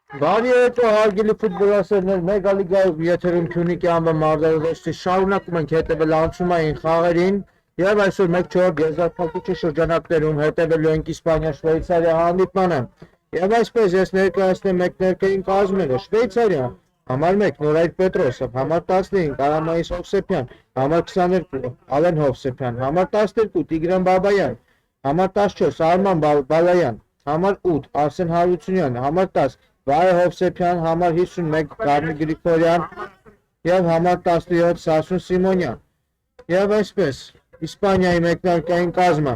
Բարի երեկո հարգելի ֆուտբոլասերներ, մեգա լիգայով եթերում Քյունիկի անվան մարզարվեստի շարունակում ենք հետևել անցումային խաղերին եւ այսօր 1-4 եզրափակիչի շրջանակներում հետևելու ենք Իսպանիա-Շվեյցարիա հանդիպմանը։ Եվ այսպես ես ներկայացնեմ մեկ ներկային կազմերը Շվեյցարիա համար 1 Նորայր Պետրոսով, համար 15 Արամայիս Հովսեփյան, համար 22 Ալեն Հովսեփյան, համար 12 Տիգրան Բաբայան, համար 14 Արման Բալայան, համար 8 Արսեն Հարությունյան, համար 10 Վայ Հովսեփյան, համար 51 Գարնի Գրիգորյան եւ համար 17 Սասուն Սիմոնյան։ Եվ այսպես Իսպանիայի մեկնարկային կազմը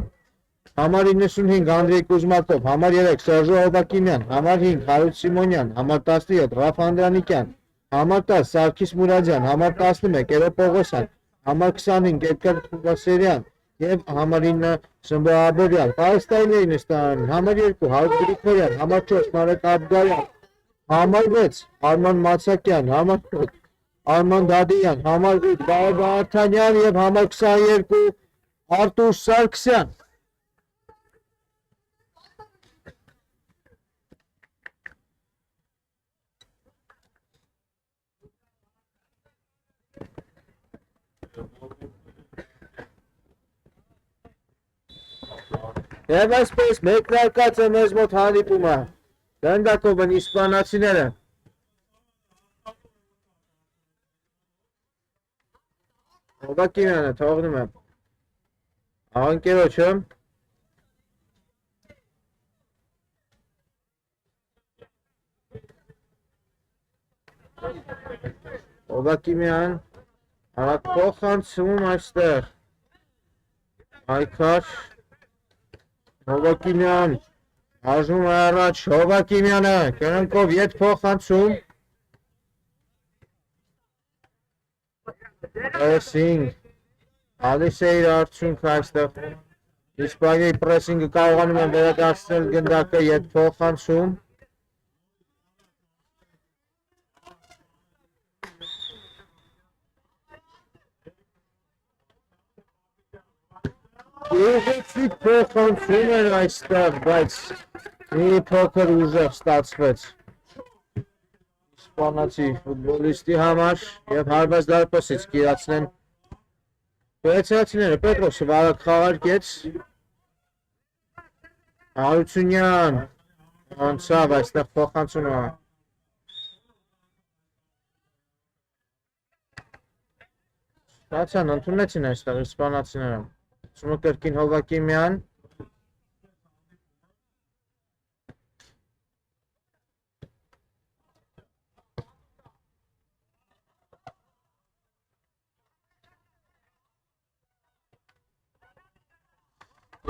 համար 95 Անդրեյ Կուզմատով, համար 3 Սերժո Հովակիմյան, համար 5 Հարութ Սիմոնյան, համար 17 Ռաֆ Անդրանիկյան, համար 10 Սարգիս Մուրադյան, համար 11 Էրո Պողոսյան, համար 25 Էդգար Խուգասերյան եւ համար 9 Սմբո Աբովյան։ Պարստայիններին ստանան համար 2 Հարութ Գրիգորյան, համար 4 Մարեկ Աբգալյան, համար 6 Արման Մացակյան, համար 7 Արման Դադիյան, համար 8 Բարե Վարդանյան եւ համար 22 Արտուր Սարգսյան։ Եվ այսպես մեկնարկած է մեզ մոտ հանդիպումը։ Գնդակով են իսպանացիները։ Հովակիմյանը թողնում եմ աղանկերոջը։ Հովակիմյան արագ փոխանցում այստեղ Այքար Հովակիմյան հաշվում է առաջ Հովակիմյանը կրնկով ետ փոխանցում Պրեսինգ ալիս է իր արդյունքը այստեղ Իսպանիայի պրեսինգը կարողանում են վերադարձնել գնդակը ետ փոխանցում Ուղղիցիկ փոխանցում էր այստեղ, բայց մի փոքր ուժեղ ստացվեց իսպանացի ֆուտբոլիստի համար եւ հարված դարպասից կիրացնեն շվեյցարացիները Պետրոսը վարակ խաղարկեց Հարությունյան անցավ այստեղ փոխանցումը Ստացան ընդունեցին այստեղ իսպանացիները Սումը կրկին Հովակիմյան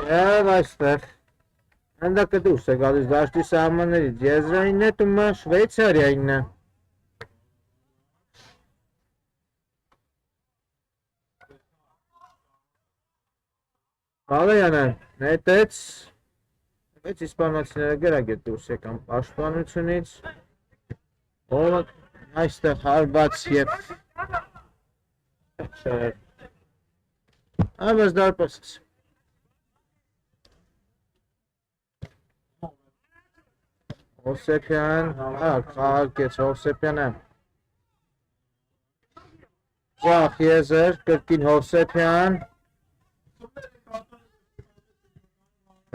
Եվ այստեղ հանդակը դուրս է գալիս դաշտի սահմաններից եզրային նետումը Շվեյցարիայինն է Բալայանը նետեց, բայց իսպանացիները գրագետ դուրս եկան պաշտպանությունից, ով այստեղ հարված և Այվազ դարպասից Հովսեփյան, խաղարկեց Հովսեփյանը Ձախ եզր, կրկին Հովսեփյան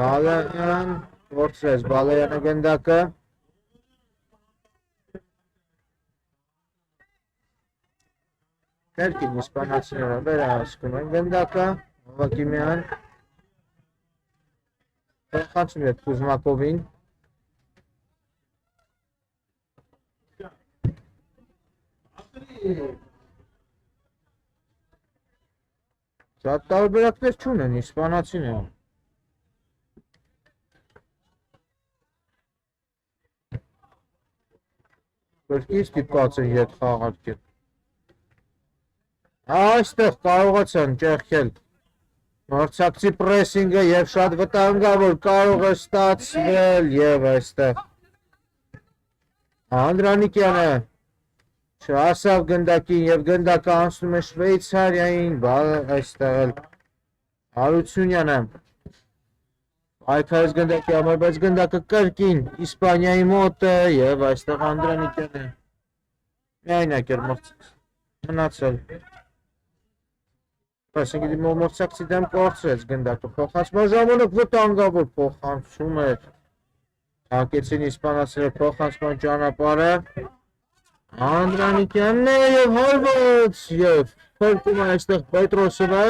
Բալայան, որցրեց Բալայանը գնդակը Կերկին իսպանացիները վերահասկում են գնդակը Հովակիմյան Խանցում ետ Կուզմակովին Շատ տարբերակներ չունեն իսպանացիները Կրկին ստիպված են ետ խաղարկել Այստեղ կարողացան ճեղքել մրցակցի պրեսինգը և շատ վտանգավոր կարող է ստացվել և այստեղ Անդրանիկյանը չհասավ գնդակին և գնդակը անցնում է Շվեյցարիային այստեղ էլ Հարությունյանը Այքայս գնդակի համար, բայց գնդակը կրկին Իսպանիայի մոտ է և այստեղ Անդրանիկյան է։ Միայնակ էր մնացել։ Այսինքն մրցակցի դեմ կորցրեց գնդակը, փոխանցման ժամանակ վտանգավոր փոխանցում էր։ Հակեցին իսպանացիները փոխանցման ճանապարհը։ Անդրանիկյանն է և հարված և փրկում է այստեղ Պետրոսովը։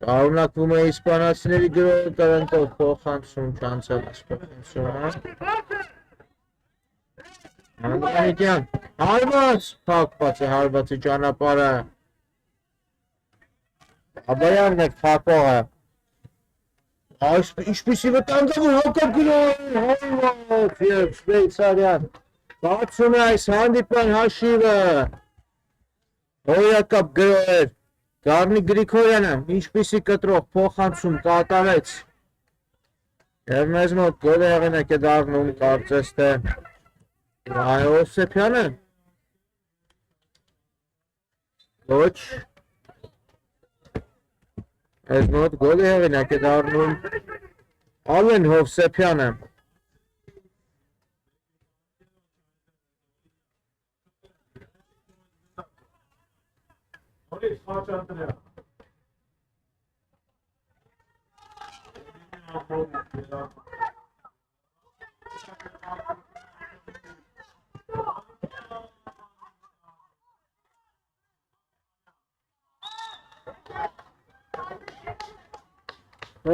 Շարունակվում է իսպանացիների գրոհը, կրնկով փոխանցում չանցած փոխանցումը։ Անդրանիկյան, հարված, փակված է հարվածի ճանապարհը։ Աբայանն է փակողը։ Ինչպիսի վտանգավոր հակառ գրոհ, հարված և շվեյցարյան բացում է այս հանդիպման հաշիվը։ Հոյակապ գրոհ էր։ Գառնի Գրիգորյանը ինչպիսի կտրող փոխանցում կատարեց և մեզ մոտ գոլի հեղինակ է դառնում, կարծես թե Հովսեփյանը, ոչ, մեզ մոտ գոլի հեղինակ է դառնում Ալեն Հովսեփյանը։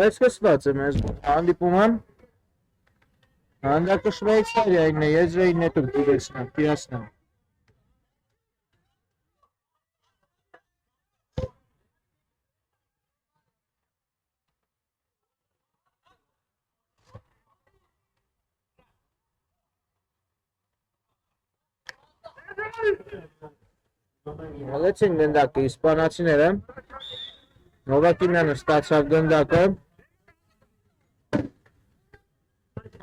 Սկսված է մեզ հանդիպումը, հանդակը Շվեյցարիային է, եզրեին նետում տիրացնեմ։ Հալեցին գնդակը իսպանացիները, Նովակինյանը ստացավ գնդակը,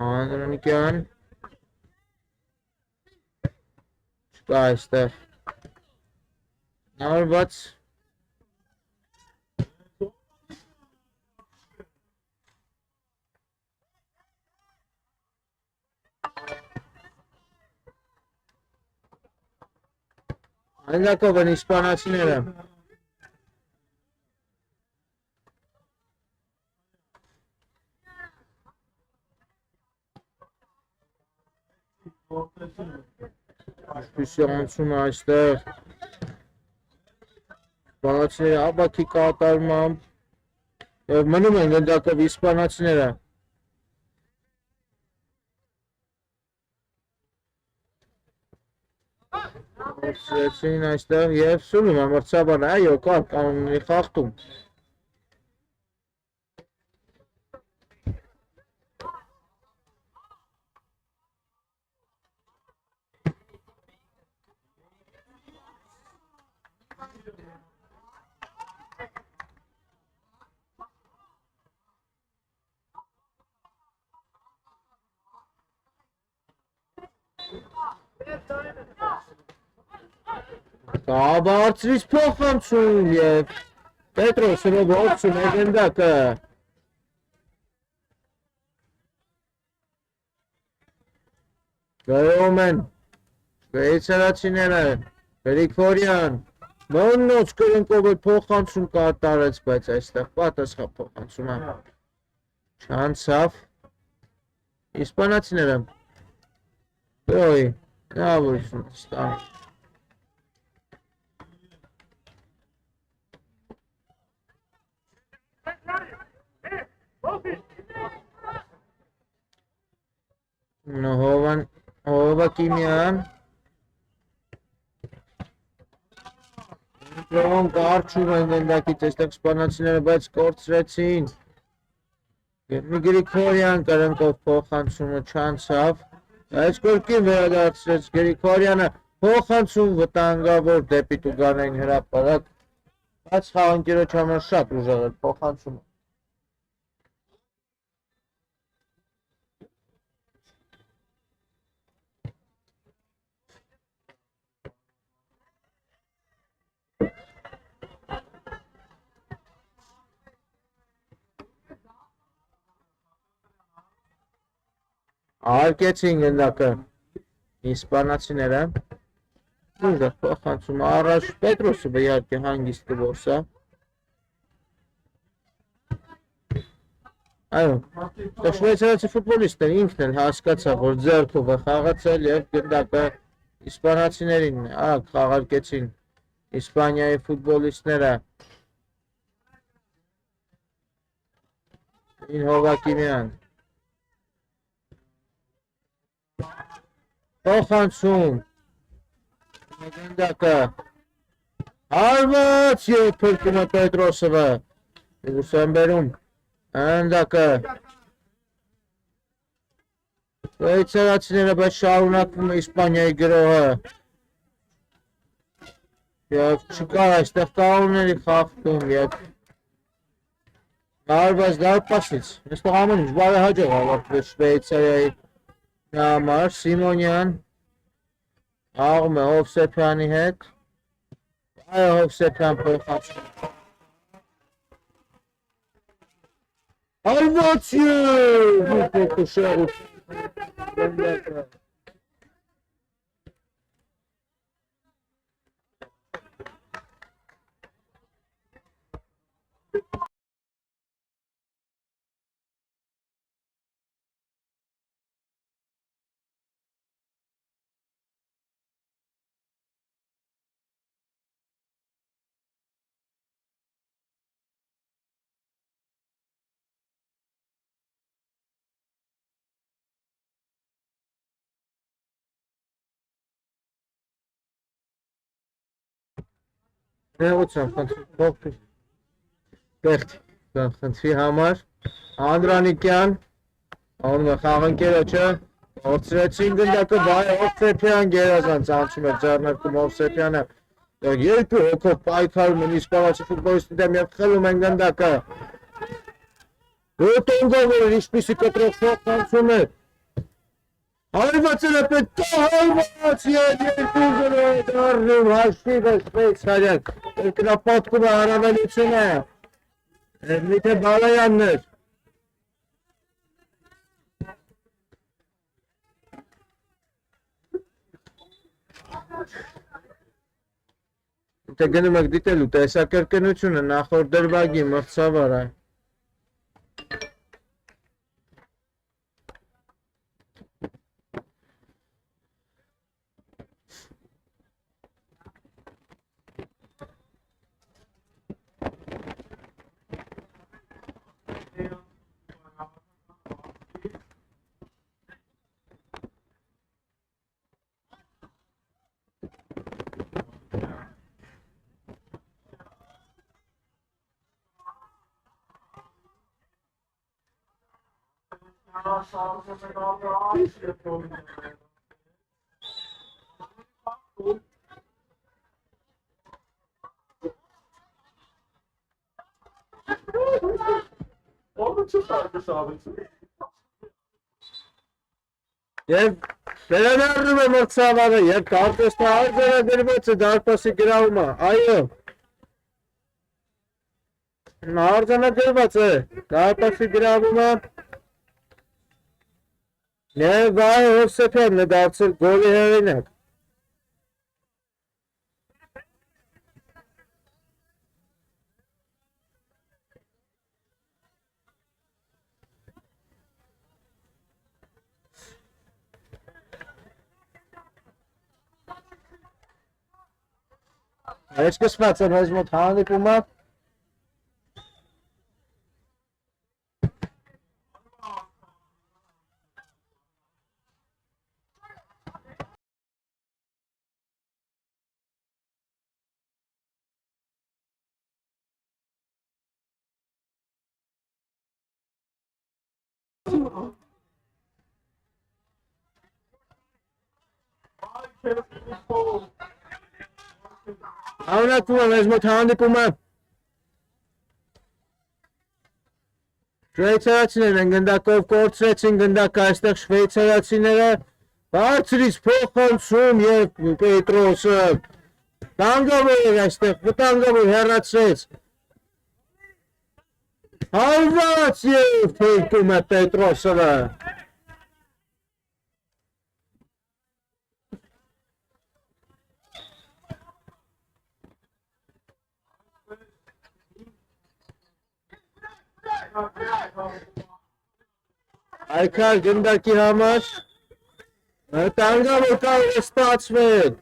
Անդրանիկյան, չկա այստեղ, նարված, Այնլակով են իսպանացիները։ Ինչպիսի անցում է այստեղ իսպանացիների աբաքի կատարմամբ և մնում են գնդակով իսպանացիները։ Սրեցին այստեղ և սունում է մրցաբանը, այո, կար կանոնի խախտում։ Բարձրից փոխանցում և Պետրոսովը ողջում է գնդակը։ Գրոհում են շվեյցարացիները, Գրիգորյան, նոց կրնկով փոխանցում կատարեց, բայց այստեղ պատասխան փոխանցումը չանցավ իսպանացիները։ Գրոհի հնարավորություն ստանում։ Հովակիմյան Դրոն կարճում են գնդակից այստեղ իսպանացիները, բայց կորցրեցին։ Գրիգորյան կրնկով փոխանցումը չանցավ, բայց կրկին վերադարձրեց Գրիգորյանը, փոխանցում վտանգավոր դեպի տուգանային հրապարակ, բայց խաղընկերոջ համար շատ ուժեղ էր փոխանցումը։ Արկեցին գնդակը իսպանացիները Ուզը փոխանցում առաջ Պետրոսը իհարկե հանգիստ կորսա Այո շվեյցարացի ֆուտբոլիստը ինքն էլ հասկացավ որ ձեռքով է խաղացել եւ գնդակը իսպանացիներին խաղարկեցին Իսպանիայի ֆուտբոլիստները Ին Հովակիմյան Փոխանցում Գնդակը Հարված եւ փրկում է Պետրոսովը Լուսամբերում Գնդակը Շվեյցարացիները բայց շարունակվում է Իսպանիայի գրոհը Եվ չկա այստեղ կաղուների խախտում եւ Հարված դարպասից այստեղ ամեն ինչ բարեհաջող ավարտվել Շվեյցարիայի համար Սիմոնյան Աղում է Հովսեփյանի հետ Այո Հովսեփյան փոխանցում Հարված Նեղություն խնդրի համար Անդրանիկյան Անում է խաղընկերոջը Որդրեցին գնդակը վայ Հովսեփյան գերազանց անցում է ձեռնարկում Հովսեփյանը Երկու հոգով պայքարում են իսպանացի ֆուտբոլիստի դեմ եւ խլում են գնդակը Ռոտոնգովը ինչպիսի կտրող փոխանցում է Հարվածել է պետք հարված երկու դառնում հաշվիվը Շվեյցարիան երկրապատկում է հարավելությունը Միթե Բալայաններ Դե գնում եք դիտելու տեսակրկնությունը նախորդ դրվագի մրցավար է Եվ վերադառնում է մրցավարը եւ կարծես թե արձանագրված է դարպասի գրավումը, այո արձանագրված է դարպասի գրավումը Եվ վայ Հովսեփյանն է դարձել գոլի հեղինակ Սկսված է մեզ մոտ հանդիպումը Անունակվում է մեզ մոտ հանդիպումը Շվեյցարացիներն են գնդակով կորցրեցին գնդակը այստեղ շվեյցարացիները բարձրից փոխանցում եւ Պետրոսը տանգավոր էր այստեղ վտանգավոր հեռացրեց Հարված եւ փրկում է Պետրոսը Այքար գնդակի համար տանգա որ կարող է ստացվել։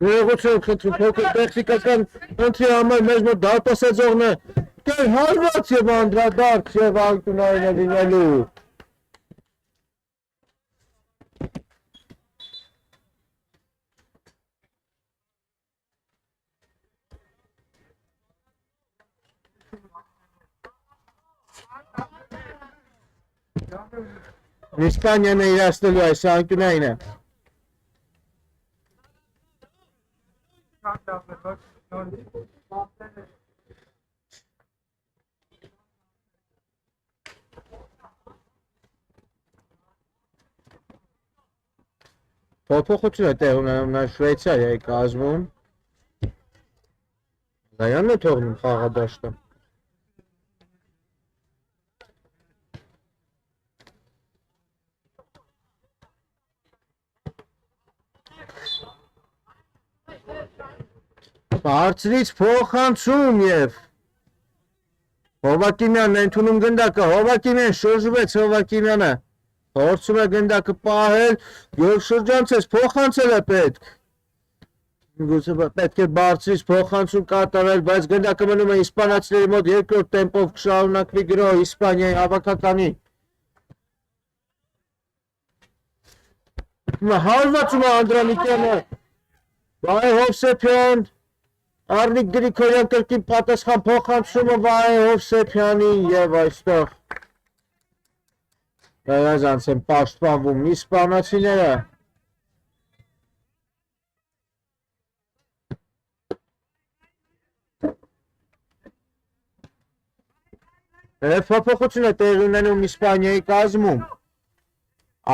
Գողություն խնդրում փոքր տեխնիկական ընտրի համար մեզ մոտ դատասաձողն է կեր հարված և անդրադարձ և անկյունային է լինելու։ Իսպանիան է իրացնելու այս անկյունային է։ Փոփոխություն է տեղ ունենում նա Շվեյցարիայի կազմում։ Լայանն է թողնում խաղադաշտը։ Բարձրից փոխանցում և Հովակիմյանն է ընդունում գնդակը, Հովակիմյան շրջվեց Հովակիմյանը, փորձում է գնդակը պահել և շրջանցեց, փոխանցել է պետք։ Պետք է բարձրից փոխանցում կատարել, բայց գնդակը մնում է իսպանացիների մոտ երկրորդ տեմպով կշարունակվի գրոհ Իսպանիայի հավաքականի։ Հարվածում է Անդրանիկյանը, Վահե Հովսեփյան, Արնիկ Գրիգորյան կրկին պատասխան փոխանցումը Վահե Հովսեփյանին և այստեղ վերազանց են պաշտպանվում իսպանացիները։ Փոփոխություն է տեղի ունենում Իսպանիայի կազմում։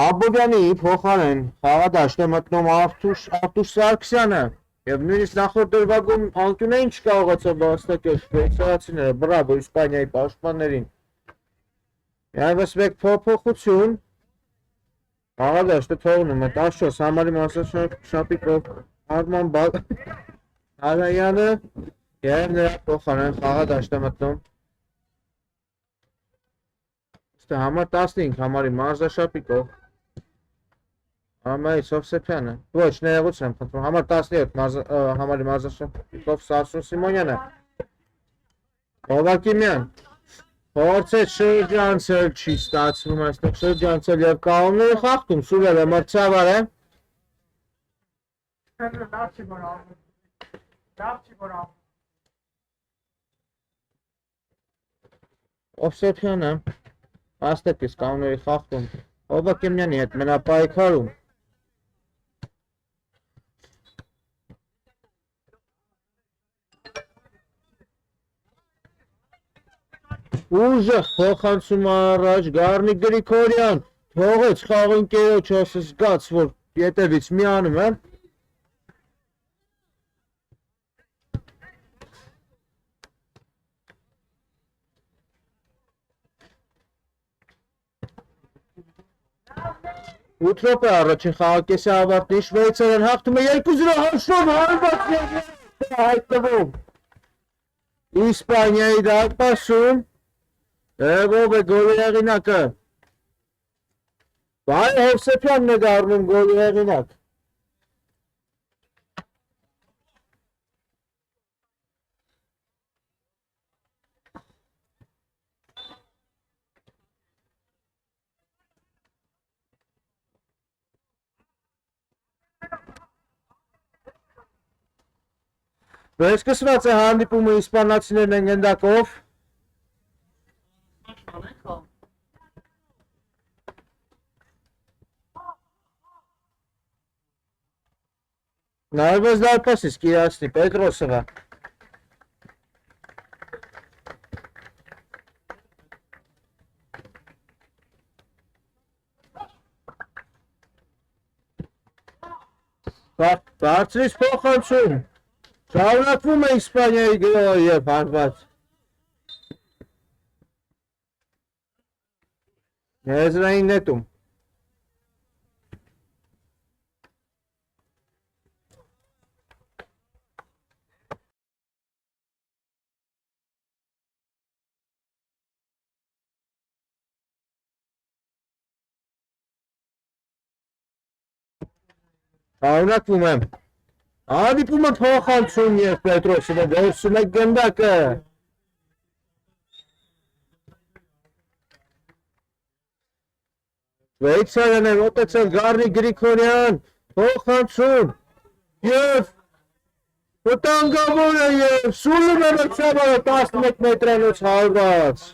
Աբովյանի փոխարեն խաղադաշտ է մտնում Արտուշ Սարգսյանը և նույնիսկ նախորդ դրվագում անկյունային չկարողացավ վաստակել շվեյցարացիները, բրավո Իսպանիայի պաշտպաններին։ Միայնպես մեկ փոփոխություն, խաղադաշտը թողնում է 14 համարի մասնաշապիկով Արման Բալայանը և նրա փոխարեն խաղադաշտ է մտնում համար 15 համարի մարզաշապիկով Ամայից Հովսեփյանը, ոչ, ներողություն եմ խնդրում, համար 17 համարի մարզաշապիկով Սասուն Սիմոնյանը, Հովակիմյան, փորձեց շրջանցել, չի ստացվում այստեղ շրջանցել և կանոնները խախտում, Սուրելը մրցավար է։ Հովսեփյանը, աստեպից կանոնների խախտում, Հովակիմյանի հետ մնա պայքարում։ Ուժեղ փոխանցում առաջ Գառնիկ Գրիգորյան թողեց խաղընկերոջս զգաց, որ ետևից միանում է։ Ութ րոպե առաջին խաղակեսի ավարտին Շվեյցարիան հաղթում է 2-0 հաշվով հարված և հայտնվում Իսպանիայի դարպասում։ Ով է գոլի հեղինակը։ Վահե Հովսեփյանն է դառնում գոլի հեղինակ։ Վերսկսված է հանդիպումը իսպանացիներն են գնդակով։ Նայվեց դարպասից կիրացնի Պետրոսովը։ Բարձրից փոխանցում։ Շարունակվում է Իսպանիայի գրողը եւ հարված։ Եզրային նետում։ Շարունակվում եմ։ Հանդիպում է փոխանցում եւ Պետրոսյանը վերցնում է գնդակը։ Շվեյցարիան է մոտեցել Գառնի Գրիգորյան, փոխանցում եւ վտանգավոր է եւ սուլում է մրցավարը 11 մետրանոց հարված։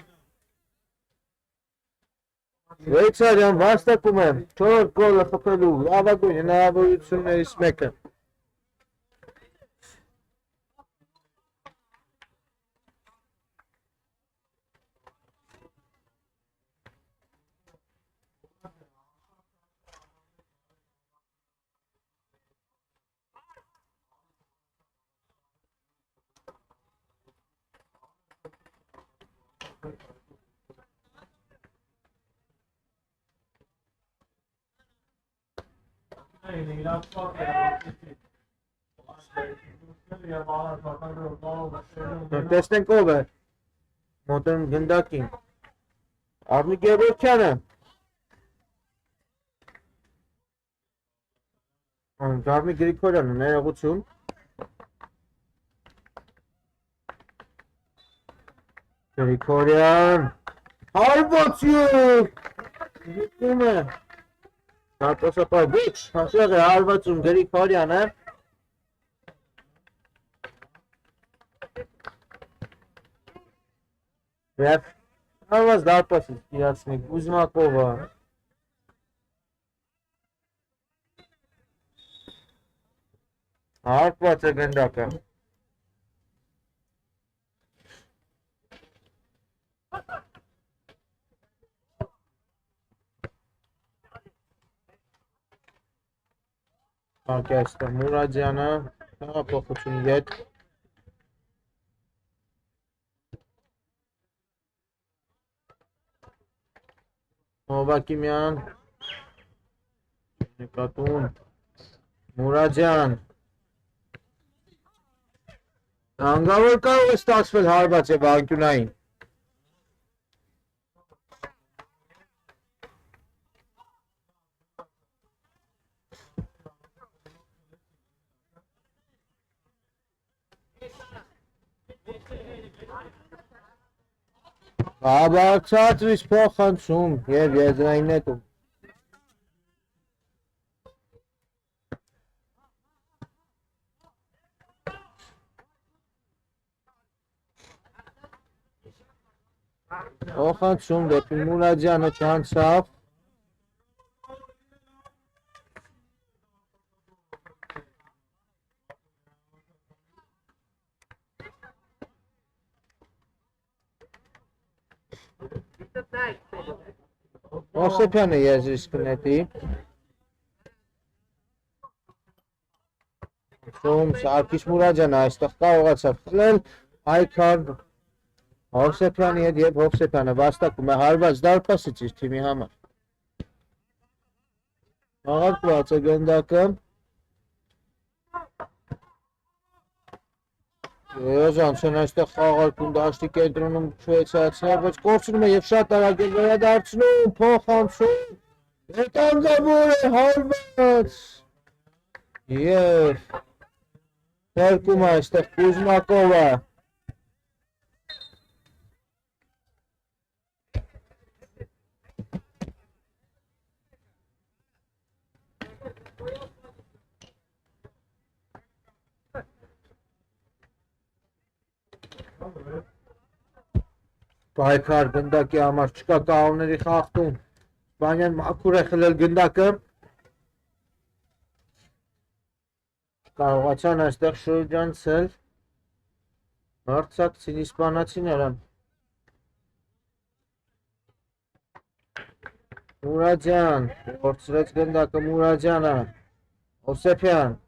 Շվեյցարիան վաստակում է 4 գոլը խփելու լավագույն հնարավորություններից մեկը։ Տեսնենք ով է մոտեն գնդակին։ Արմիկ Գևորգյանը։ Գառնի Գրիգորյանը ներողություն։ Գրիգորյան հարվածում դիտում է Հարտոսապար ոչ հաշեղ է հարվածում Գրիգորյանը Եվ հարված դարպասից կիրացնի Գուզմակովը հարված է գնդակը Այստեղ Մուրադյանը հեղափոխություն ետ Հովակիմյան նկատում Մուրադյան հանգավոր կարող է ստացվել հարված և անկյունային Աբացածրից փոխանցում և եզրային նետում Փոխանցում դեպի Մուրադյանը չանցավ Օսեփյանը եզրից կնետի Սարգիս Մուրադյանը այստեղ կարողացավ խլել Այքար Հովսեփյանի հետ և Հովսեփյանը վաստակում է հարված դարպասից իր թիմի համար Աղարկված է գնդակը Եզանցեն այստեղ խաղարկում դաշտի կենտրոնում շվեյցարացիներ, բայց կորցնում է և շատ արագ է վերադարձնում, փոխանցում, վտանգավոր է հարված և ներկում է այստեղ Կուզմակովը Պայքար գնդակի համար չկա կաղավների խախտում Սպանյան մաքուր է խլել գնդակը Կարողացան այստեղ շրջանցել մրցակցին իսպանացիները Մուրադյան, կորցրեց գնդակը Մուրադյանը Հովսեփյան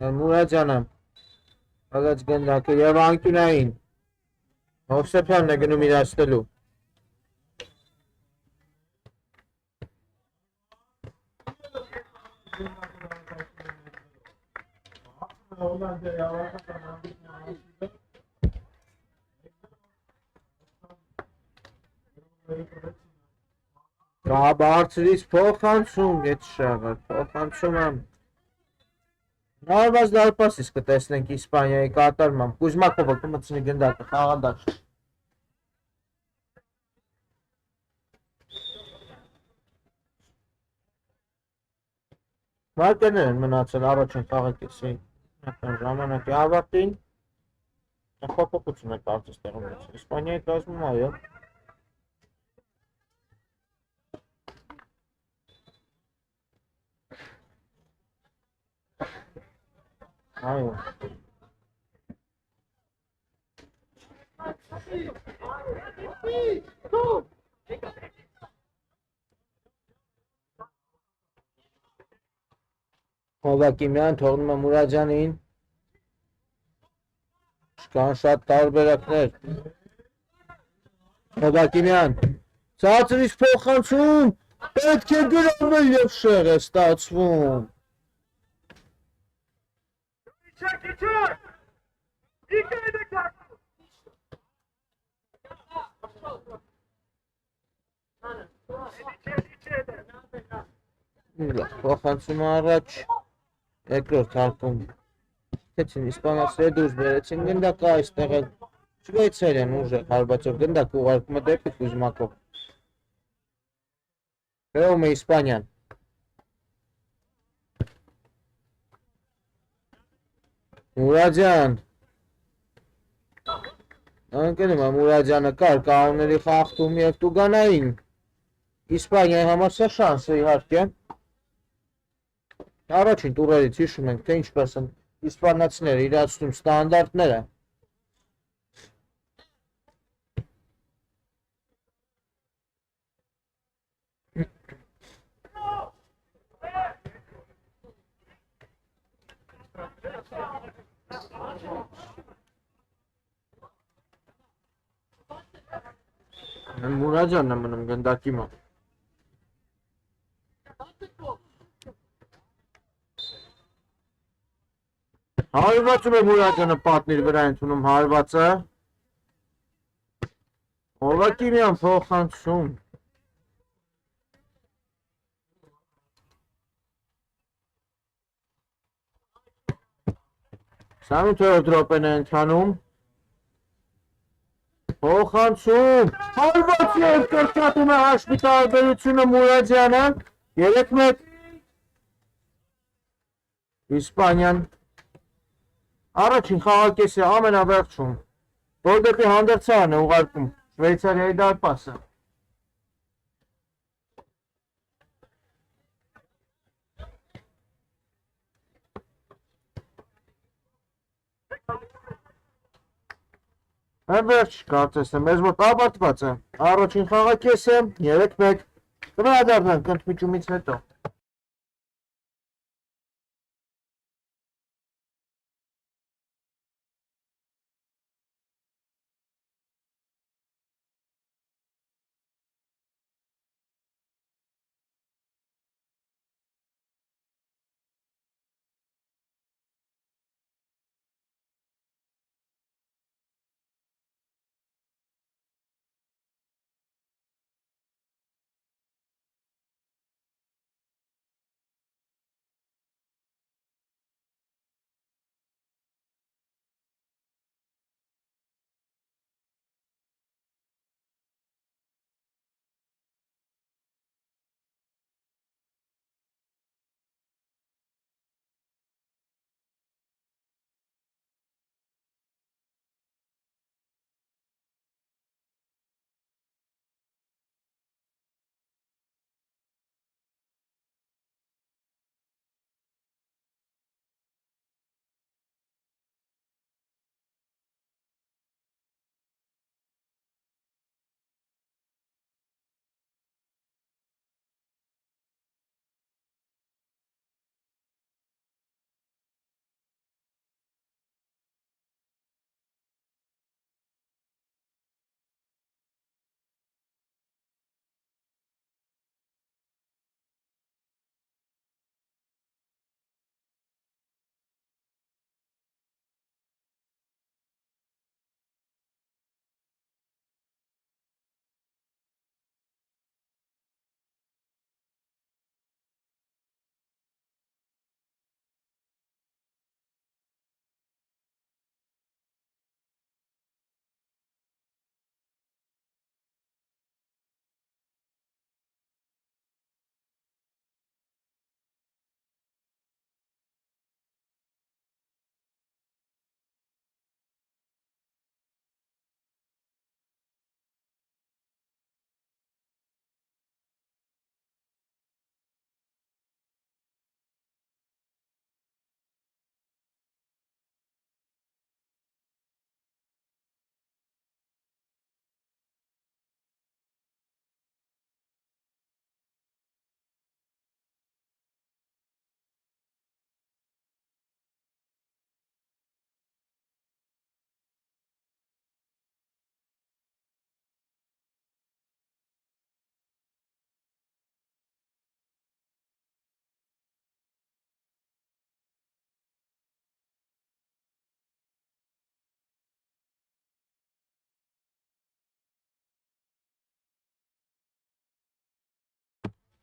Մուրաջանը հաղաց գնդակը և անկյունային Հովսեփյանն է գնում իրացնելու բարձրից փոխանցում ետ շաղը փոխանցում եմ նորմազ դարպասից կտեսնենք իսպանյայի կատարմամբ Կուզմակովը կմցնի գնդակը խաղադաշ Մարկերներ են մնացել առաջին խաղակեսի ժամանակի ավարտին փոփոխություն է կարծես տեղում ունեցել Իսպանիայի կազմում այո այո Հովակիմյան թողնում է Մուրաջանին Կան շատ տարբերակներ Հովակիմյան Ցածրից փոխանցում պետք է գրավել և շեղ է ստացվում Փոխանցումը առաջ երկրորդ հարկում Քեցին իսպանացիները դուրս բերեցին գնդակը այստեղ էլ Շվեյցարիան ուժեղ հարվածով գնդակը ուղարկում է դեպի Կուզմակով Գրավում է Իսպանիան Մուրաջան Ընկնում է Մուրաջանը կար կանոնների խախտում և տուգանային Իսպանիայի համար սա շանս է իհարկե Առաջին տուրերից հիշում ենք թե ինչպես են իսպանացիները իրացնում ստանդարտները Մուրաջանն է մնում գնդակի մոտ Հարվածում է Մուրաջանը պատնիր վրա ընդունում հարվածը Հովակիմյան փոխանցում Սամիթորդ րոպեն է ընթանում Փոխանցում Հարված և կրճատում է հաշվի տարբերությունը Մուրաջանը 3-1 Իսպանիան Առաջին խաղակեսի ամենավերջում որ դեպի հանդերձարան է ուղարկում Շվեյցարիայի դարպասը Վերջ կարծես է մեզ մոտ ավարտված է Առաջին խաղակեսը 3-1 Կվերադառնանք ընդմիջումից հետո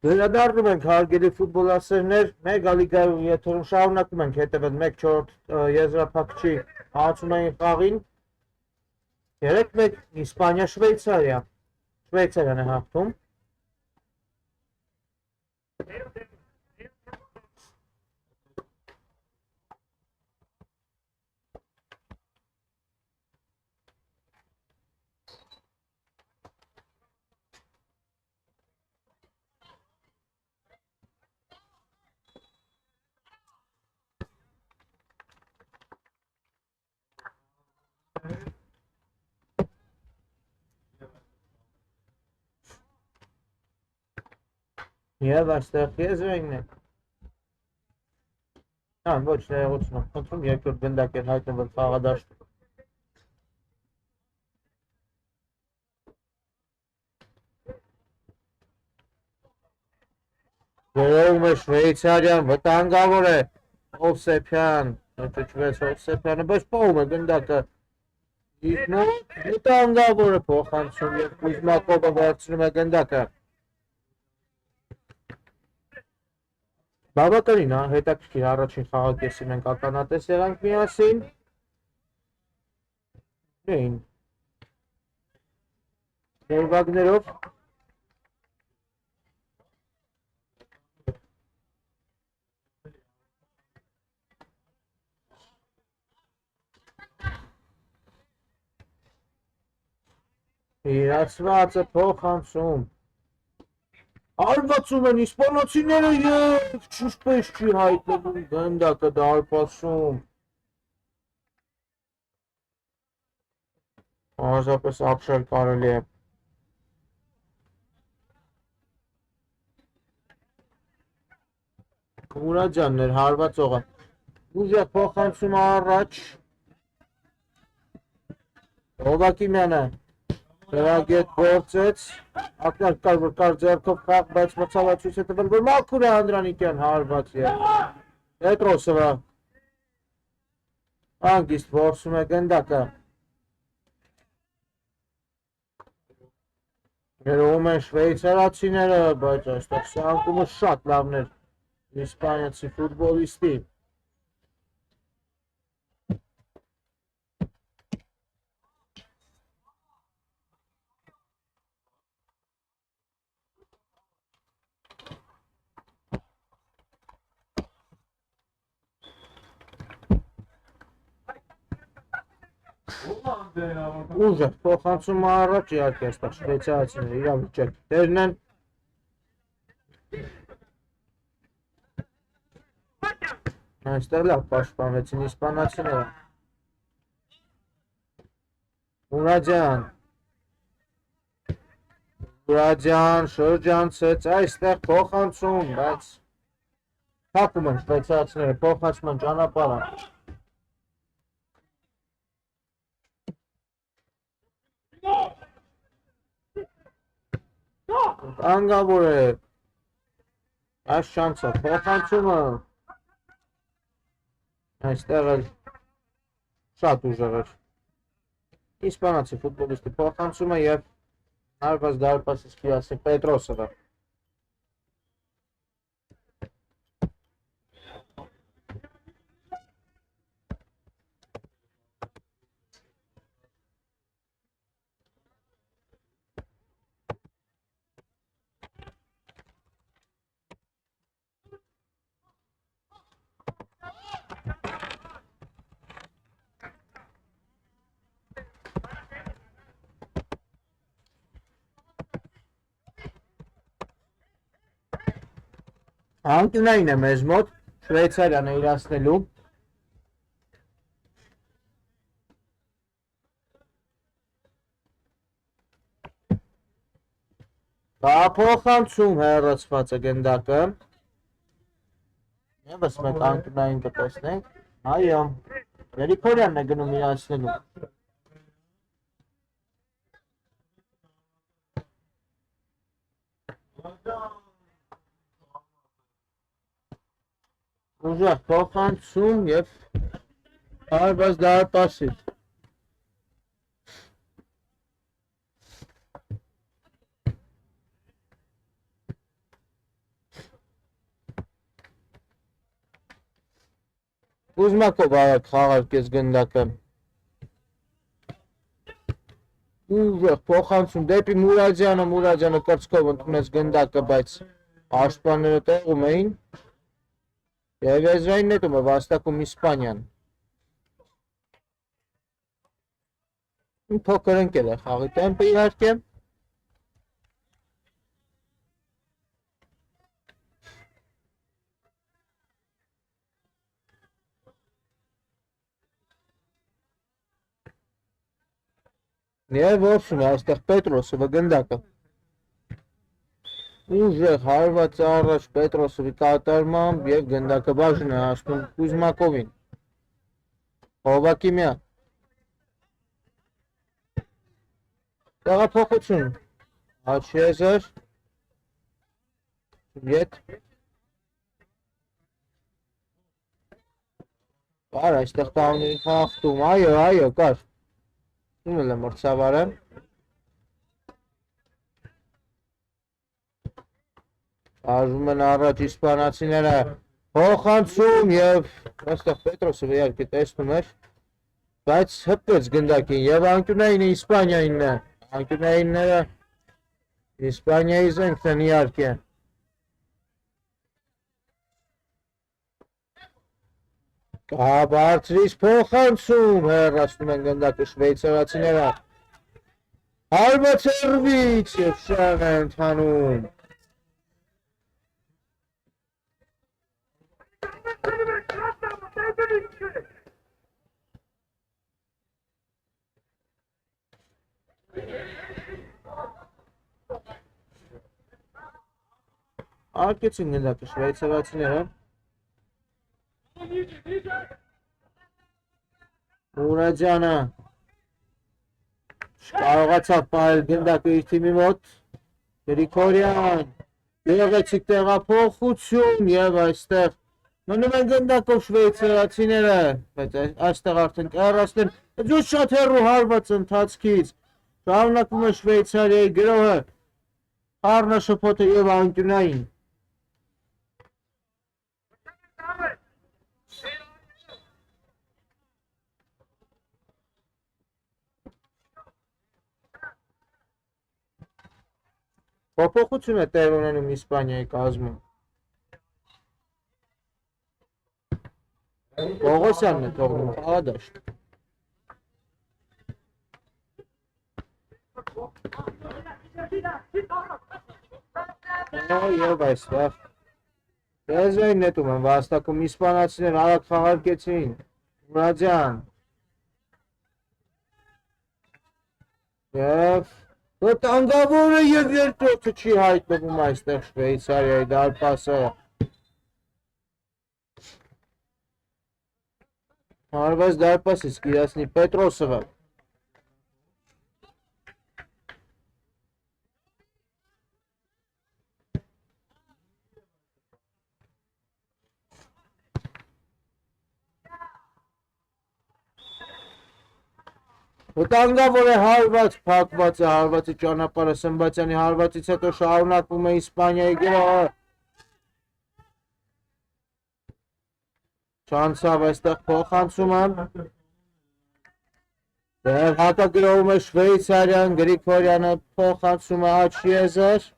Վերադառնում ենք հարգելի ֆուտբոլասերներ, մեգա լիգայում եթերում շարունակում ենք հետևել 1-4 եզրափակչի հանցումային խաղին։ 3-1 Իսպանիա-Շվեյցարիա։ Շվեյցարիան է հաղթում։ Եվ այստեղ եզրույթն է։ Ոչ, ներողություն եմ խնդրում, երկրորդ գնդակ էր հայտնվել խաղադաշտում։ Գրովում է Շվեյցարիան, վտանգավոր է Հովսեփյան, ճճվեց Հովսեփյանը, բայց պահում է գնդակը վտանգավոր է փոխանցում և Կուզմակովը վերցնում է գնդակը։ Բավականին հետաքրքիր առաջին խաղակեսի մենք ականատես եղանք միասին։ Դերվագներով իրացված է փոխանցում։ Արվածում են իսպանացիները և չուսպես չի հայտնվում գնդակը դարպասում։ Պարզապես ապշել կարելի է։ Մուրադյանն էր հարվածողը։ Ուժեղ փոխանցում առաջ։ Հովակիմյանը Գրագետ գործեց, ակնարկ կար, որ կար ձեռքով խաղ, բայց մրցավացույց է տվել, որ մաքուր է Անդրանիկյան հարված է։ Պետրոսովը հանգիստ որսում է գնդակը։ Գրովում են շվեյցարացիները, բայց այստեղ սանկումը շատ լավն էր իսպանիացի ֆուտբոլիստի։ Ուժեղ փոխանցում առաջ իհարկե այստեղ շվեյցարացիները իրավիճակի տերն են։ Այստեղ լավ պաշտպանվեցին իսպանացիները։ Մուրադյան շրջանցեց, այստեղ փոխանցում, բայց փակում են շվեյցարացիները փոխանցման ճանապարհը։ Անգավոր է այս շանսը փոխանցումը, այստեղ էլ շատ ուժեղ էր իսպանացի ֆուտբոլիստի փոխանցումը և հարված դարպասից կիասի Պետրոսովը։ Անկյունային է մեզ մոտ, Շվեյցարիան է իրացնելու։ Փոխանցում հեռացված է գնդակը։ Եվս մեկ անկյունային կտեսնենք։ Այո, Գրիգորյանն է գնում իրացնելու։ Ուժեղ փոխանցում և հարված դարպասից։ Կուզմակով արագ խաղարկեց գնդակը։ Ուժեղ փոխանցում դեպի Մուրադյանը կրծքով ընդունեց գնդակը, բայց աշտպանները տեղում էին։ Եվ եզրային նետում է վաստակում Իսպանիան։ Փոքր ընկել է խաղի տեմպը իհարկե։ Եվ որսում է այստեղ Պետրոսովը գնդակը։ Ուժեղ հարված առաջ Պետրոսովի կատարմամբ և գնդակը բաժին է հասնում Կուզմակովին։ Հովակիմյան։ Տեղափոխություն։ Աչեզր։ Ետ։ Կար այստեղ տավների խախտում, այո, կար։ Ունել է մրցավարը։ Արժում են առաջ իսպանացիները փոխանցում և այստեղ Պետրոսովը իհարկե տեսնում էր, բայց հպվեց գնդակին և անկյունային Իսպանիայինն է։ Անկյունայինները Իսպանիայի զենքն են իհարկե։ Բարձրից փոխանցում հեռացնում են գնդակը շվեյցարացիները։ Հարված հեռվից և շահ է ընթանում։ Արկեցին գնդակը շվեյցարացիները։ Մուրադյանը չկարողացավ պահել գնդակը իր թիմի մոտ։ Գրիգորյան գեղեցիկ տեղափոխություն և այստեղ մնում են գնդակով շվեյցարացիները, բայց այստեղ արդեն կհեռացնեն ջուր շատ հեռու հարված ընթացքից։ Շարունակվում է Շվեյցարիայի գրոհը, խառնաշփոթը և անկյունային։ Փոփոխություն է տեղ ունենում Իսպանիայի կազմում։ Պողոսյանն է թողնում խաղադաշտ։ Եվ այստեղ եզրային նետում են վաստակում իսպանացիներ արագ խաղարկեցին։ Մուրադյան։ Եվ վտանգավորը և երկրորդը չի հայտնվում այստեղ Շվեյցարիայի դարպասը։ Հարված դարպասից կիրացնի Պետրոսովը։ Վտանգավոր է հարված, փակված է հարվածի ճանապարհը, Սմբատյանի հարվածից հետո շարունակվում է Իսպանիայի գրոհը։ Չանցավ այստեղ փոխանցումը։ Եվ հակագրոհում է Շվեյցարիան, Գրիգորյանը փոխանցում է Աչիեզր։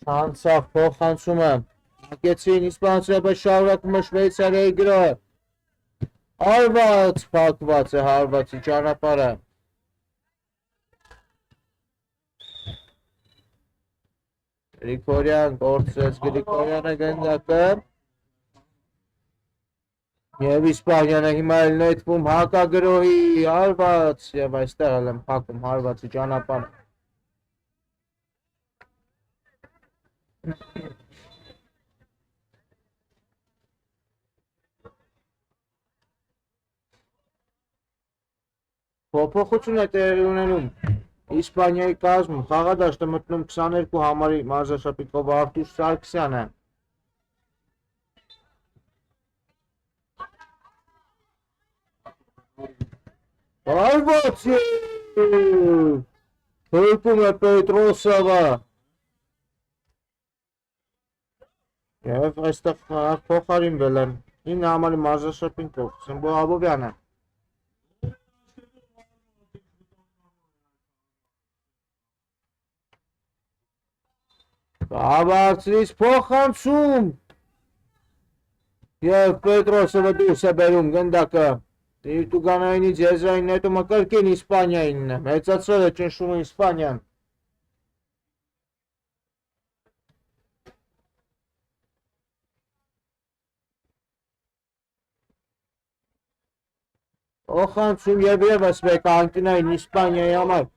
Չանցավ փոխանցումը։ Հակեցին իսպանացիները, բայց շարունակվում է Շվեյցարիայի գրոհը։ Հարված փակված է հարվածի ճանապարհը։ Գրիգորյան կորցրեց Գրիգորյանը գնդակը։ Եվ Իսպանիանը հիմա էլ նետվում հակագրոհի հարված և այստեղ էլ են փակում հարվածի ճանապարհը։ Փոփոխություն է տեղի ունենում Իսպանիայի կազմում, խաղադաշտը մտնում 22 համարի մարզաշապիկով Արտուր Սարգսյանը։ Հարված հրկում է Պետրոսովը։ Եվ այստեղ փոխարինվել են 9 համարի մարզաշապին փոխեցին Բոհաբովյանը։ Բարձրից փոխանցում եւ Պետրոսովը դուրս է բերում գնդակը Տուգանայինից եզրային նետումը կրկին Իսպանիային է, մեծացրել է ճնշումը Իսպանիան։ Փոխանցում եւ եւս մեկ անկյունային Իսպանիայի համար։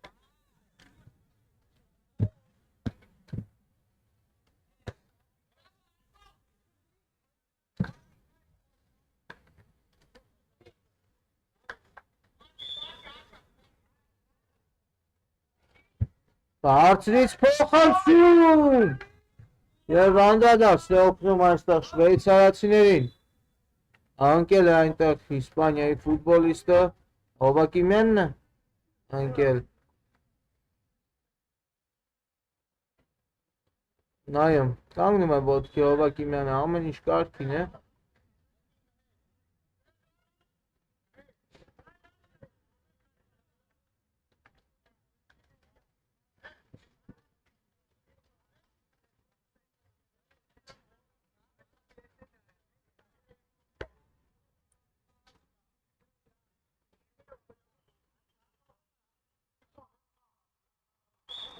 Բարձրից փոխանցում եւ անդադարձ է օգնում այստեղ շվեյցարացիներին։ Անկել է այնտեղ Իսպանիայի ֆուտբոլիստը Հովակիմյանն է անկել։ Նայում, կանգնում է ոտքի Հովակիմյանը, ամեն ինչ կարգին է։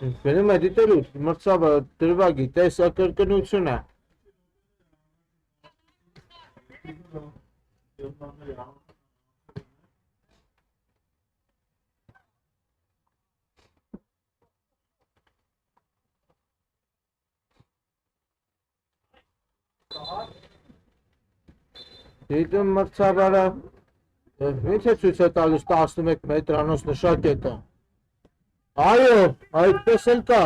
Գնում է դիտելու մրցավը դրվագի տեսակրկնությունը։ Դիտում մրցավարը ինչ է ցույց է տալիս 11 մետրանոց նշակետը։ Այո, այդպես էլ կա։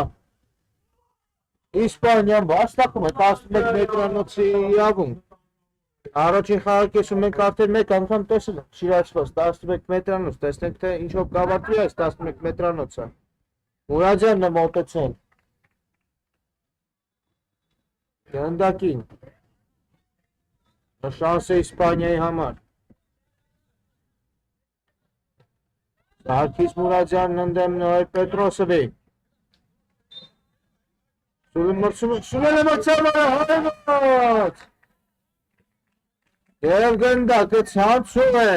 Իսպանիան վաստակում է 11 մետրանոցի իրավունք։ Առաջին խաղակեսում մենք արդեն մեկ անգամ տեսել ենք շիրացված 11 մետրանոց, տեսնենք թե ինչով կավարտվի այս 11 մետրանոցը։ Մուրադյանն է մոտեցել։ Գնդակին։ Շանս է Իսպանիայի համար։ Սարգիս Մուրադյանն ընդդեմ Նոյ Պետրոսովի։ Սուլել է մրցավարը հարևած։ Եվ գնդակը ցանցում է։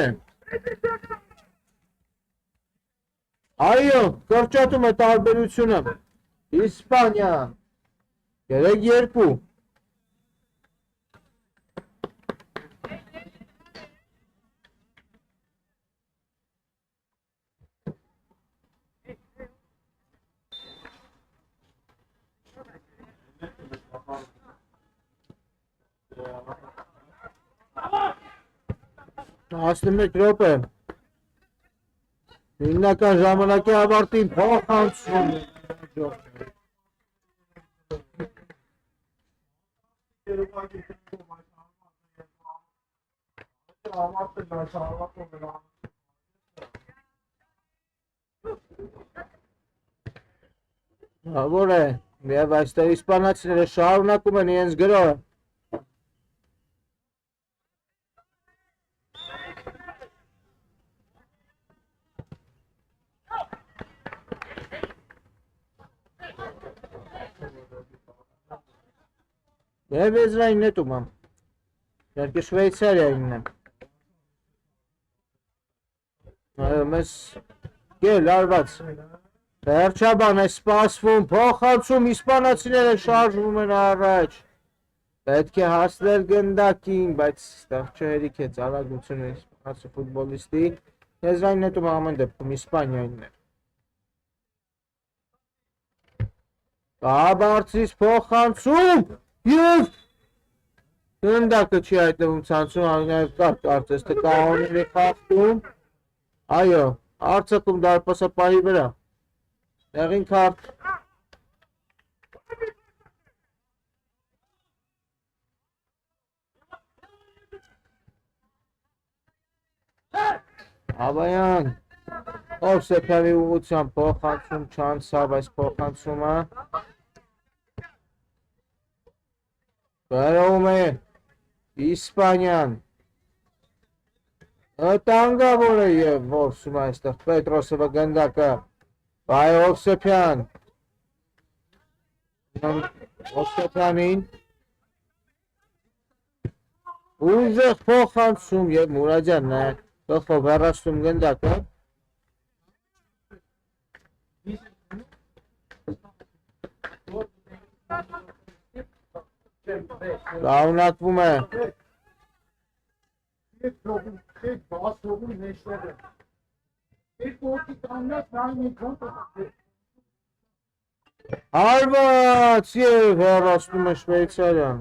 Այո, կրճատում է տարբերությունը։ Իսպանիա 3-2։ Ասնմեկ րոպե հիմնական ժամանակի ավարտին փոխանցում Որ է և այստեղ իսպանացիները շարունակում են իրենց գրոհը Եվ եզրային նետում եմ, երկի Շվեյցարիայինն եմ, մեզ գել արված, վերջաբան է սպասվում, փոխանցում, իսպանացիները շարժվում են առաջ, պետք է հասնել գնդակին, բայց ստեղ չհերիք է ծարագությունը իսպանացի ֆուտբոլիստի, եզրային նետում ամեն դեպքում Իսպանիայինն է։ Բարձրից փոխանցում Եվ գնդակը չի հայտնվում ցանցում, նաև կար կարծես թե կանոնների խախտում, այո, արձակում դարպասապահի վրա, դեղին քարտ, Ավայան, ով սեփյալի ուղղությամբ փոխանցում չանցավ այս փոխանցումը Բերում է Իսպանիան։ Տանգավոր է և որսում այստեղ Պետրոսովը գնդակը, բայ Հովսեփյան, Հովսեփյանին, ուժեղ փոխանցում և Մուրադյանն է, գլխով հեռացնում գնդակը, շարունակվում է, հարված և հեռացնում է Շվեյցարիան։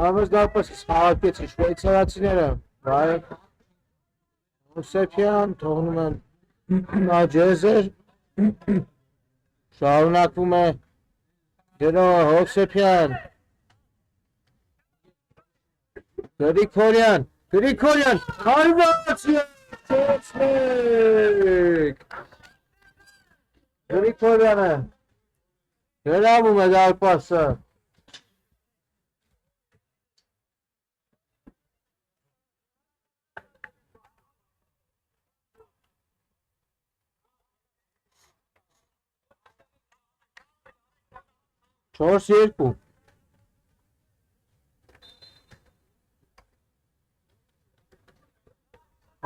Համեզդարպես հաղակեցի շվեյցարացիները, բայ Հովսեփյան, թողնում են Աջեզեր, շարունակվում է գնոհ Հովսեփյան, Գրիգորյան, հարված և 4-1, Գրիգորյանը գրավում է դարպասը, Չորս երկու,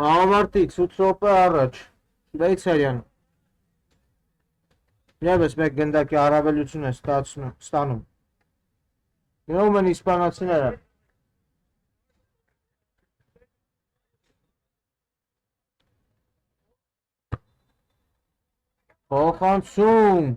ավարտից 8 րոպե առաջ, Շվեյցարիան, ևս մեկ գնդակի առավելություն է ստանում, գնում են իսպանացիները, փոխանցում,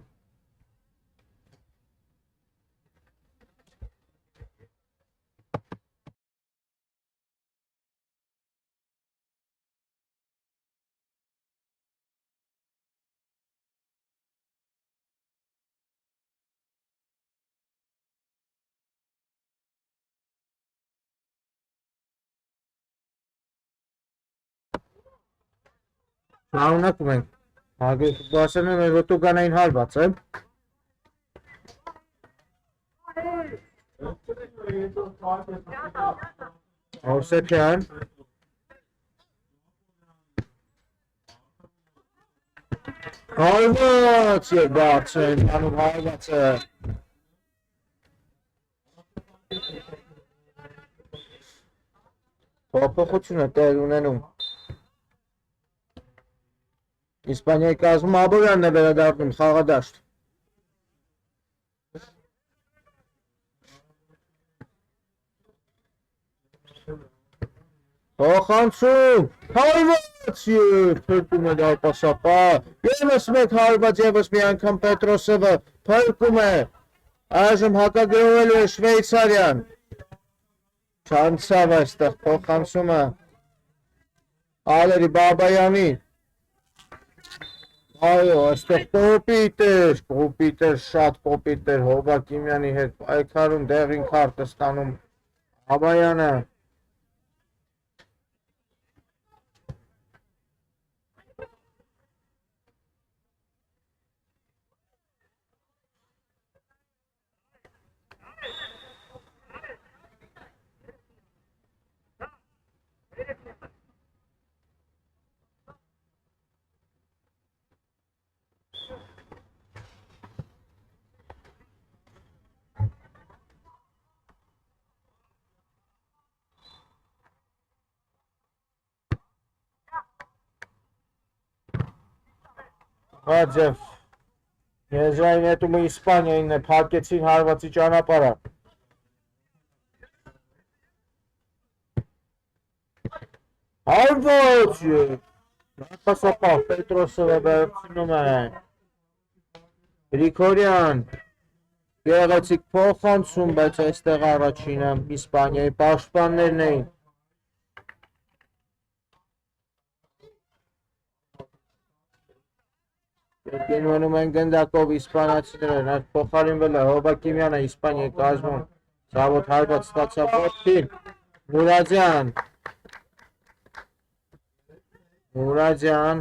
շարունակում ենք, հագեստուասերն մեր վտուգանային հարված է, Հովսեփյան, հարված և բարձր են տանում հարվածը, փոփոխություն է տեղ ունենում, Իսպանիայի կազմում Աբովյանն է վերադառնում խաղադաշտ, փոխանցում, հարված և փրկում է դարպասապա, ևս մեկ հարված, ևս մի անգամ Պետրոսովը փրկում է, այժմ հակագրովելու է Շվեյցարիան, չանցավ այստեղ փոխանցումը, Ալերի Բաբայանի, այո, այստեղ կոպիտ էր, շատ կոպիտ էր, Հովակիմյանի հետ պայքարում դեղին քարտը ստանում Բաբայանը, Հաջև, եզրային հետումը Իսպանիային է, պարկեցին հարվածի ճանապարհը, հարված և դարպասապահ Պետրոսովը վերցնում է, Գրիգորյան, Գեղեցիկ փոխանցում, բայց այստեղ առաջինը Իսպանիայի պաշտպաններն էին։ Գնում են գնդակով իսպանացիները, նա փոխարինվել է Հովակիմյանը Իսպանիայի կազմում, ցավոտ հարված ստացավ ոտքին, Մուրադյան,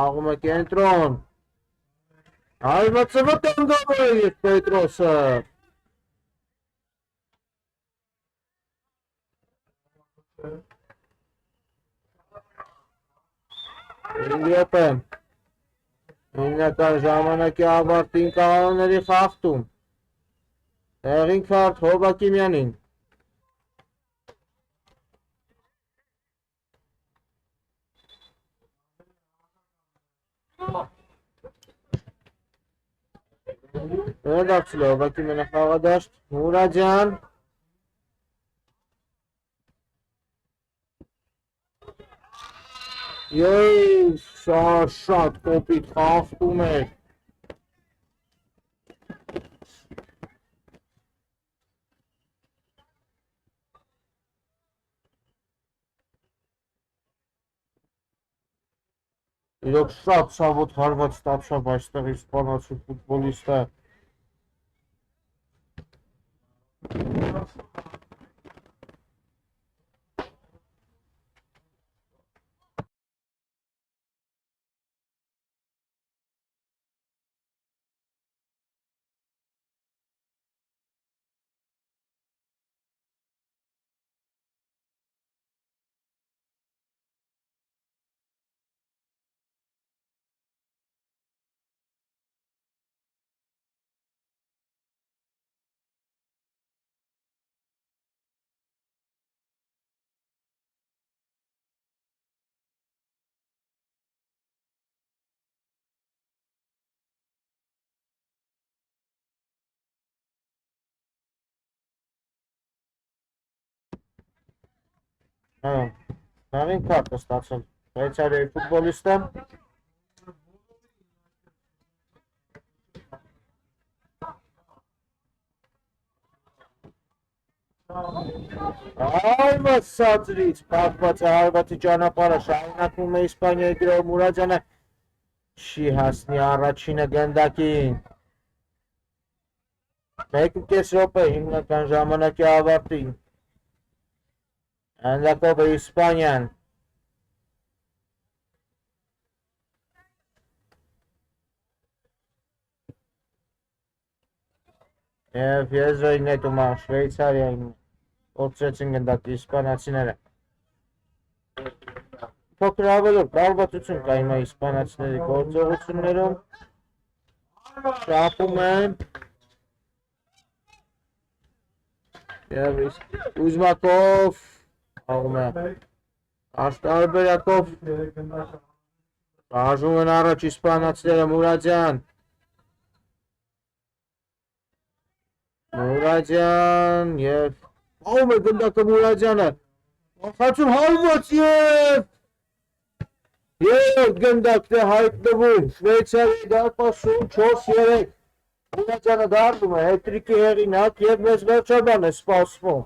աղում է կենտրոն, հարվածը վտանգավոր է և Պետրոսը, Իլիոպ է, հիմնական ժամանակի ավարտին կանոնների խախտում, հեղին քարտ Հովակիմյանին, Վերադարձել է Հովակիմյանը խաղադաշտ, Մուրադյան, շատ կոպիտ խախտում էր, իրոք շատ ցավոտ հարված ստացավ այստեղ իսպանացի ֆուտբոլիստը, հեղին քարտ է ստացել Շվեյցարիայի ֆուտբոլիստը, Այվաց սածրից, պակված է հարվածի ճանապարհը, շարունակվում է Իսպանիայի գրող Մուրադյանը, չի հասնի առաջինը գնդակին, 1.5 րոպե հիմնական ժամանակի ավարտին, հանդակով է Իսպանիան, և եզրոյի նետում է Շվեյցարիային, օծրեցին գնդակի իսպանացիները, փոքր ավելոր կարողացություն կա հիմա իսպանացիների գործողություններում, շապում են, և Ուզմակով, աղում է, աշտարբերակով, շարժում են առաջ իսպանացիները Մուրադյան, և աղում է գնդակը Մուրադյանը, խացում հարված և գնդակն է հայտնվում, Շվեյցարիայի դարպասում 4-3, Մուրադյանը դարձում է հետրիկի հեղինակ և մեծ վերջաբան է սպասվում։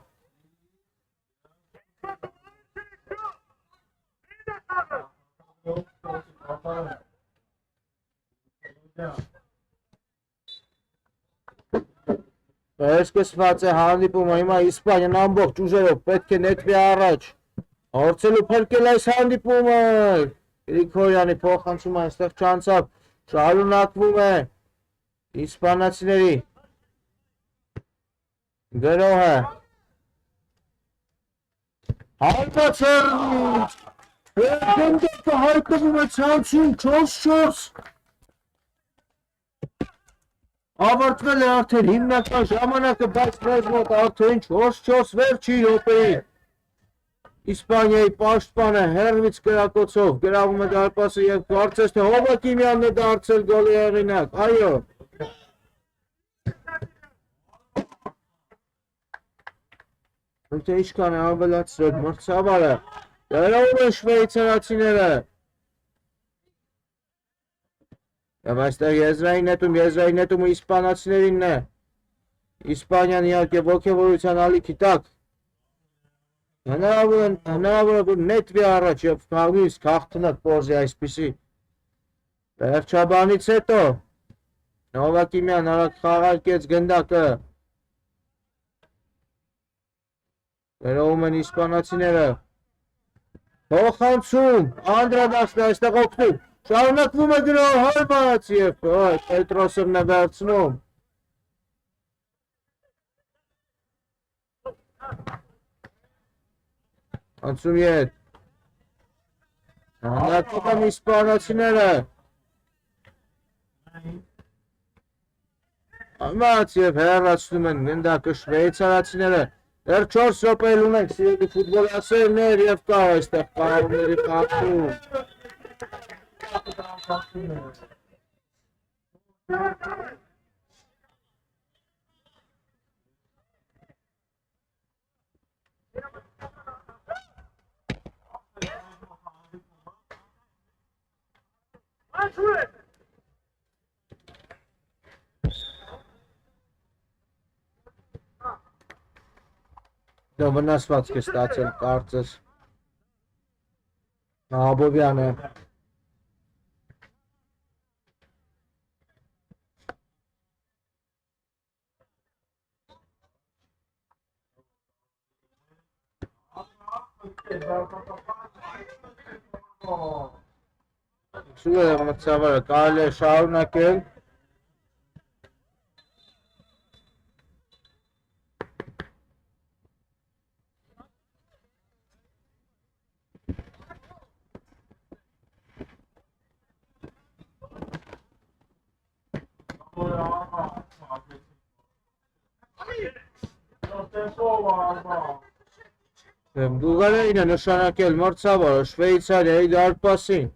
Սկսված է հանդիպումը, հիմա Իսպանիան ամբողջ ուժերով պետք է նետվի առաջ, հորցելու փրկել այս հանդիպումը, Գրիգորյանի փոխանցումը այստեղ չանցավ, շարունակվում է իսպանացիների գրոհը, հարված հեռվից, գնդակը հայտնվում է ցանցում 4-4, ավարտվել է արդեն հիմնական ժամանակը, բայց մեզ մոտ արդեն 4-4 վերջի րոպեին, Իսպանիայի պաշտպանը հեռվից կրակոցով գրավում է դարպասը և կարծես թե Հովակիմյանն է դարձել գոլի հեղինակ, այո։ Թե ինչքան է ավելացրել մրցավարը, գրավում են շվեյցարացիները։ Եվ այստեղ եզրային նետումը իսպանացիներինն է, Իսպանիան իհարկե ոգևորության ալիքի տակ հնարավոր է որ նետվի առաջ եւ նույնիսկ հաղթնակ փորձի այսպիսի վերջաբանից հետո Նովակիմյան արագ խաղարկեց գնդակը վերողում են իսպանացիները փոխանցում Անդրադասն այստեղ օգնում շարունակվում է գրող հարմարացի եւ Պետրոսովն է վերցնում անցում ետ հանդակում են իսպանացիները Ամաց և հեռացնում են գնդակը շվեյցարացիները դեռ 4 րոպե ունենք սիրելի ֆուտբոլասերներ և կա այստեղ պարումների խաղում Դա վնասվածք է ստացել կարծես Աբովյանը Սուր է մտցավարը կարելի է շարունակել Բուլղարիան է նշանակել մրցավարը Շվեյցարիայի դարպասին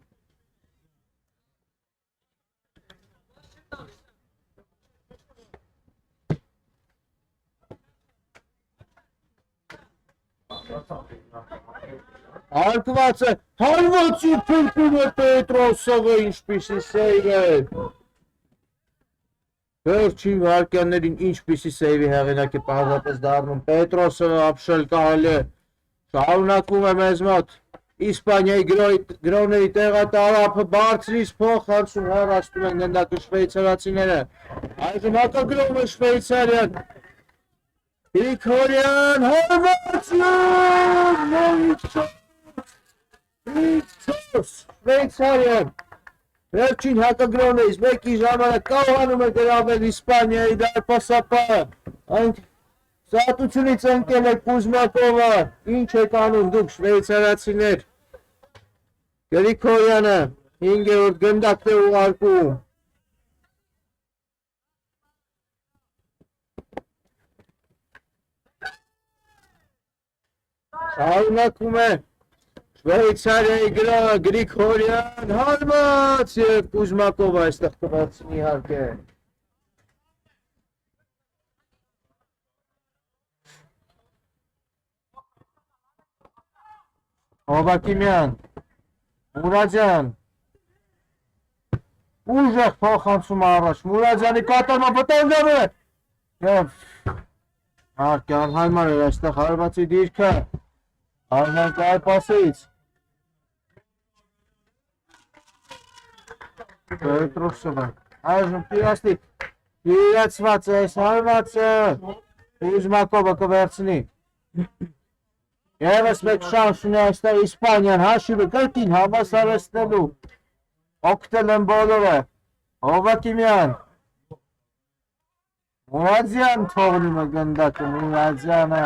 Արկված է հարվածի փրկում է Պետրոսովը ինչպիսի սեյվ է Վերջին վարկյաններին ինչպիսի սեյվի հեղինակ է պարզապես դառնում Պետրոսովը ապշել կարելի է շարունակվում է մեզ մոտ Իսպանիայի գրոների տեղատարափը բարձրից փոխանցում հեռացնում են գնդակը շվեյցարացիները այժմ հակագրովում է Շվեյցարիան Գրիգորյան հարվածում Շվեյցարիան Վերջին հակագրոնից մեկի ժամանակ կարողանում է գրավել Իսպանիայի դարպասապահը Սատությունից ընկել է Կուզմակովը Ինչ եք անում դուք շվեյցարացիներ Գրիգորյանը 5-րդ գնդակն է ուղարկում Շարունակվում է Շվեյցարիայի գրողը Գրիգորյան հարված և Կուզմակովը այստեղ կվերցնի իհարկե Հովակիմյան Մուրադյան ուժեղ փոխանցում առաջ Մուրադյանի կատարումը վտանգավոր է և իհարկե անհարմար էր այստեղ հարվածի դիրքը Արմեն կարպասից Պետրոսովը այժմ պիրաստիկ իրացված է այս հարվածը Կուզմակովը կվերցնի Եվս մեկ շանս ունի այստեղ Իսպանիան հաշիվը կրկին հավասարեցնելու օգտել են բոլորը Հովակիմյան Մուրադյան թողնում է գնդակը Մուրադյանը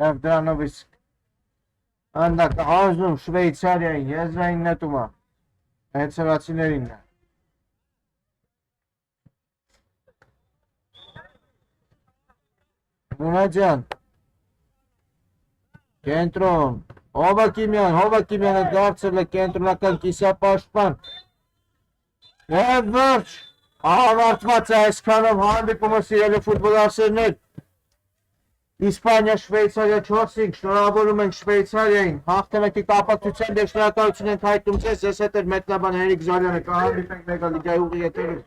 և դրանով իսկ Անդակը հանձնում Շվեյցարիային եզրային նետումը Շվեյցարացիներին է Մուրադյան Կենտրոն Հովակիմյանը դարձել է կենտրոնական կիսապաշտպան Եվ վերջ ավարտված է այսքանով հանդիպումը սիրելի ֆուտբոլասերներ Իսպանիա Շվեյցարիա 4-5 շնորհավորում ենք Շվեյցարիային հաղթանակի կապակցությամբ և շնորհակալություն ենք հայտնում ձեզ ես հետ էր մեկնաբան Հերիկ Զարյանը կհանդիպենք մեգալիգայի ուղի եթերում